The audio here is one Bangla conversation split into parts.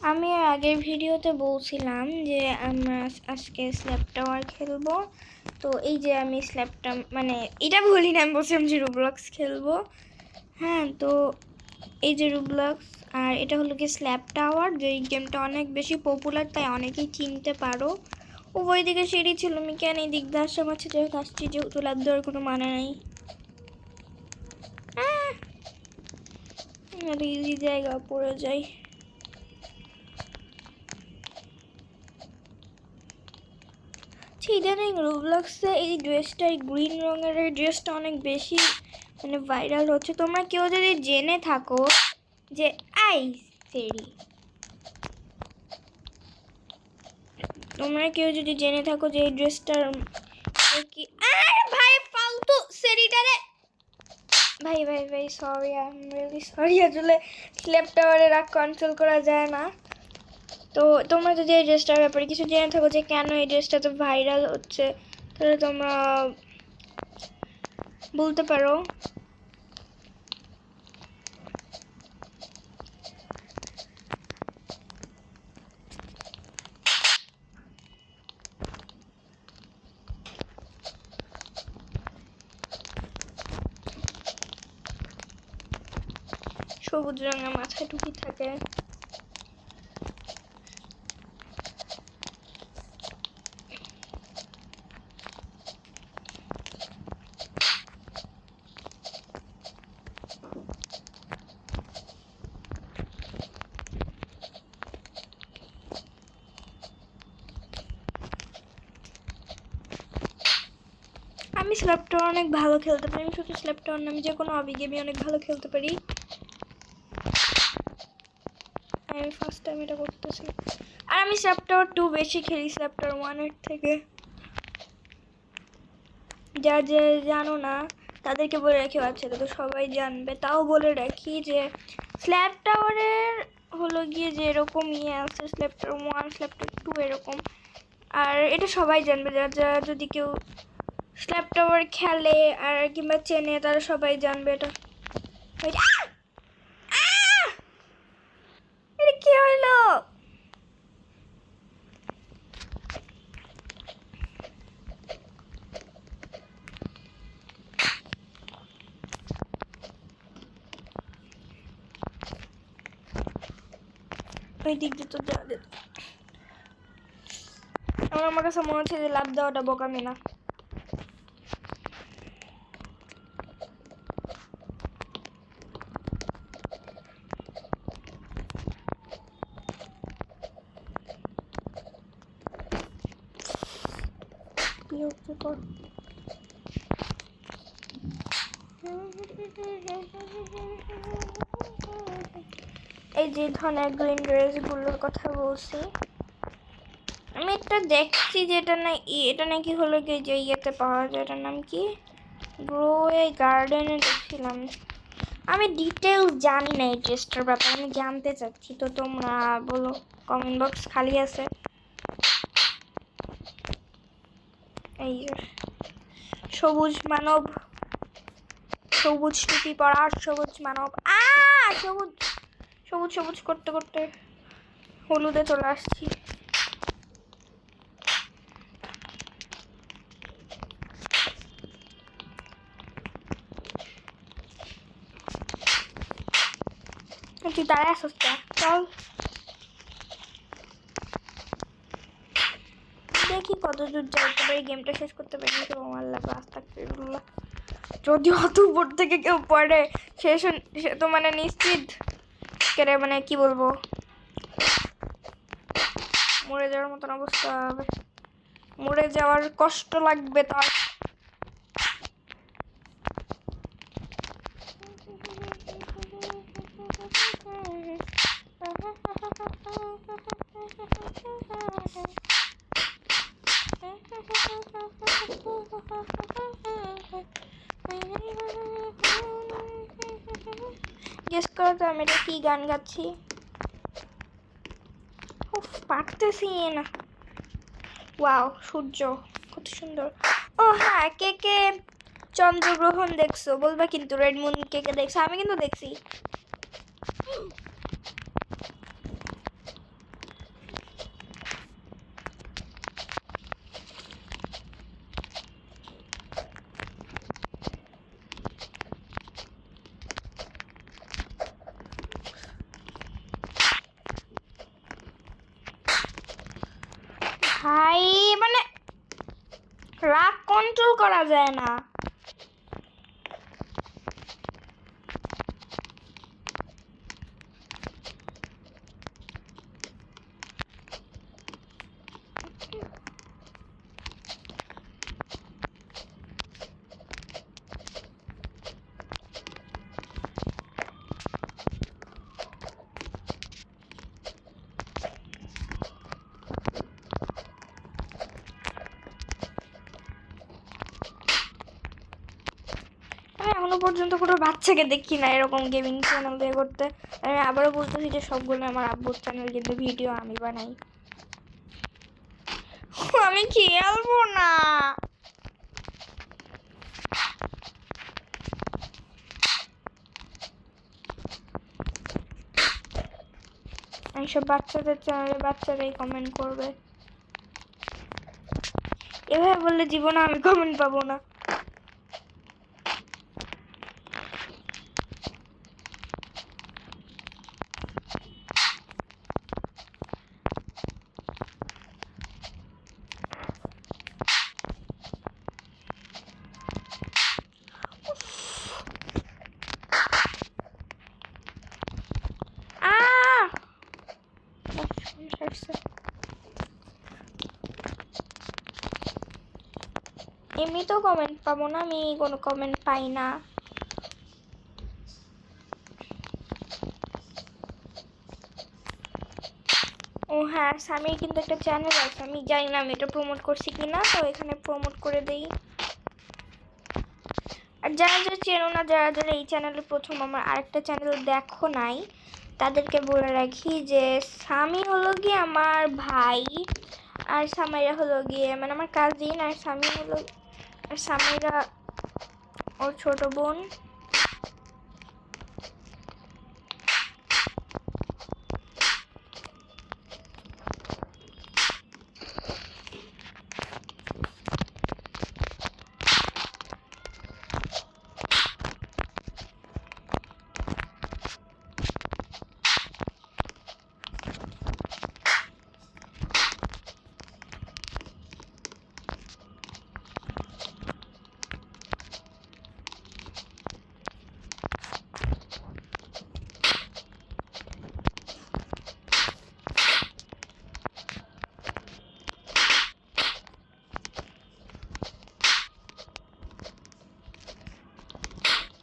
আমি আগের ভিডিওতে বলছিলাম যে আমরা আজকে স্ল্যাব টাওয়ার খেলবো। তো এই যে আমি স্ল্যাবটা মানে এটা বলি না, আমি বলছিলাম যে রুবলক্স খেলবো। হ্যাঁ, তো এই যে রুবলক্স, আর এটা হলো কি স্ল্যাব টাওয়ার, যে এই গেমটা অনেক বেশি পপুলার, তাই অনেকেই চিনতে পারো। উভয় দিকে সিঁড়ি ছিল, আমি কেন এই দিক দিয়ে আসলাম, আচ্ছা যেহেতু আসছি, যেহেতু লাভ দেওয়ার কোনো মানে নেই। ইজি জায়গা পড়ে যাই। ইদানিং রোবলক্সে এই ড্রেসটা, এই গ্রিন রঙের এই ড্রেসটা অনেক বেশি মানে ভাইরাল হচ্ছে। তোমরা কেউ যদি জেনে থাকো যে তোমরা কেউ যদি জেনে থাকো যে এই ড্রেসটার কি, ভাই ফালতু সেরিটারে, ভাই ভাই ভাই sorry, I am really sorry. আসলে স্ল্যাব টাওয়ারে রাগ কন্ট্রোল করা যায় না। তো তোমরা যদি এই ড্রেসটার ব্যাপারে কিছু জেনে থাকো যে কেন এই ড্রেসটা তো ভাইরাল হচ্ছে, তাহলে তোমরা বলতে পারো। সবুজ রঙের মাথায় টুপি থাকে। আমি স্ল্যাব টাওয়ার অনেক ভালো খেলতে পারি। আমি শুধু স্ল্যাব টাওয়ার না, আমি যে কোনো অবি গেমই অনেক ভালো খেলতে পারি। আমি ফার্স্ট টাইম এটা করতেছি। আর আমি স্ল্যাব টাওয়ার 2 বেশি খেলি স্ল্যাব টাওয়ার 1 এর থেকে। যা যে জানো না তাদেরকে বলে রাখি, আচ্ছা তো সবাই জানবে, তাও বলে রাখি যে স্ল্যাব টাওয়ারের হলো গিয়ে যে এরকম আছে, স্ল্যাব টাওয়ার 1, স্ল্যাব টাওয়ার 2 এরকম। আর এটা সবাই জানবে, যা যদি কেউ স্ল্যাব টাওয়ার খেলে আর কিংবা চেনে, তারা সবাই জানবে এটা। এটা কি হলো? ওই দিক দিয়ে তো যাওয়া যেত। আমার কাছে মনে হচ্ছে যে লাভ দেওয়াটা বোকামি না। বিরক্তিকর। এই যে ধরনের গ্রিন ড্রেসগুলোর কথা বলছি, আমি একটা দেখছি যে এটা নাকি হলো কি যে ইয়েতে পাওয়া যায়, এটার নাম কি গ্রোয়ে গার্ডেনে দেখছিলাম। আমি ডিটেলস জানি না এই ড্রেসটার ব্যাপারে, আমি জানতে চাচ্ছি। তো তোমরা বলো, কমেন্ট বক্স খালি আছে। এই সবুজ মানব, সবুজ টুপি পরা সবুজ মানব, সবুজ সবুজ সবুজ করতে করতে হলুদে চলে আসছি। তুই তারা আসছ, চল দেখি কত দূর যাইতে পারি, গেমটা শেষ করতে পারি নাকি। আল্লাহ আস্তাগফিরুল্লাহ, যদি অত উপর থেকে কেউ পড়ে সে তো মানে নিশ্চিত কেরে, মানে কি বলবো, মরে যাওয়ার মতন অবস্থা হবে, মরে যাওয়ার কষ্ট লাগবে তার। গেস করো তো আমি এটা কি গান গাচ্ছি। পারতেছি না। ওয়াও, সূর্য কত সুন্দর। ও হ্যাঁ, কে কে চন্দ্রগ্রহণ দেখছো বলবা কিন্তু, রেড মুন কে কে দেখছো? আমি কিন্তু দেখছি। ভাই মানে রাগ কন্ট্রোল করা যায় না। আমি এখনো পর্যন্ত কোনো বাচ্চাকে দেখি না এরকম গেমিং চ্যানেল দিয়ে করতে। আমি আবারও বলতেছি যে সবগুলো আমার আব্বুর চ্যানেল, কিন্তু ভিডিও আমি বানাই। আমি খেলবো না। এইসব বাচ্চাদের চ্যানেলে বাচ্চারাই কমেন্ট করবে, এভাবে বললে জীবনে আমি কমেন্ট পাবো না। এমনিতেও কমেন্ট পাবো না, আমি কোনো কমেন্ট পাই না। ও হ্যাঁ, স্বামীর কিন্তু একটা চ্যানেল আছে, আমি জানি না আমি এটা প্রমোট করছি কিনা, তো এখানে প্রমোট করে দেই। আর যারা যারা চেনো না, যারা যারা এই চ্যানেলে প্রথম আমার আরেকটা চ্যানেল দেখো নাই, তাদেরকে বলে রাখি যে স্বামী হলো গিয়ে আমার ভাই, আর সামাইরা হলো গিয়ে মানে আমার কাজিন, আর স্বামী হলো, আর সামাইরা ওর ছোট বোন।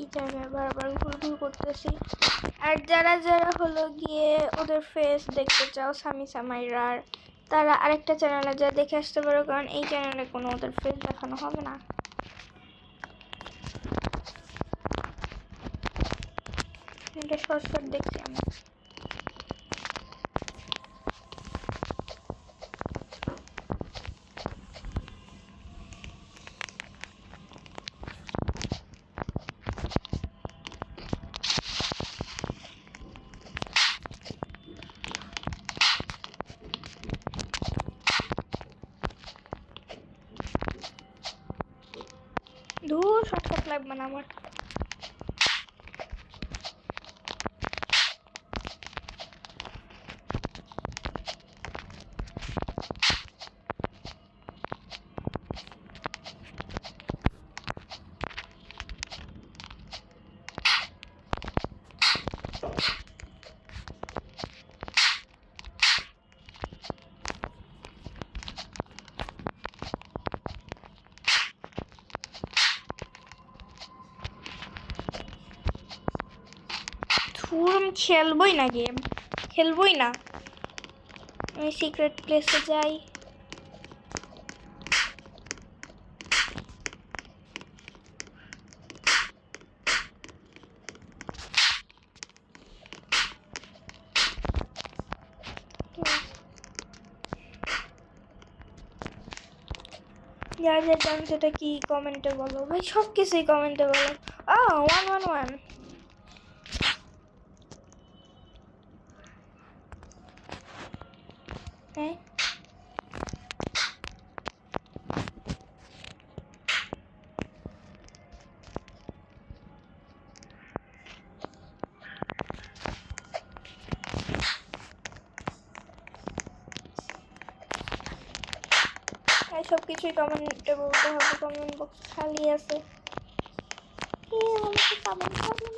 কি জায়গায় বারবার ঘুরঘুর করতেছি। আর যারা যারা হলো গিয়ে ওদের ফেস দেখতে চাও স্বামী সামাইরার, তারা আরেকটা চ্যানেলে যা দেখে আসতে পারো, কারণ এই চ্যানেলে কোনো ওদের ফেস দেখানো হবে না। এটা শর্ট শর্ট দেখছি আমি। ধুর, শর্টকাট লাগবে না আমার। ধুর, আমি খেলবই না গেম, খেলবই না। আমি সিক্রেট প্লেসে যাই। যার যার জানো সেটা কি কমেন্টে বলো ভাই, সব কিছুই কমেন্টে বলো। 111 হ্যাঁ, সব কিছুই কমেন্টে বলতে হবে, কমেন্ট বক্স খালি আছে। কে আমাকে কমেন্ট করবে না?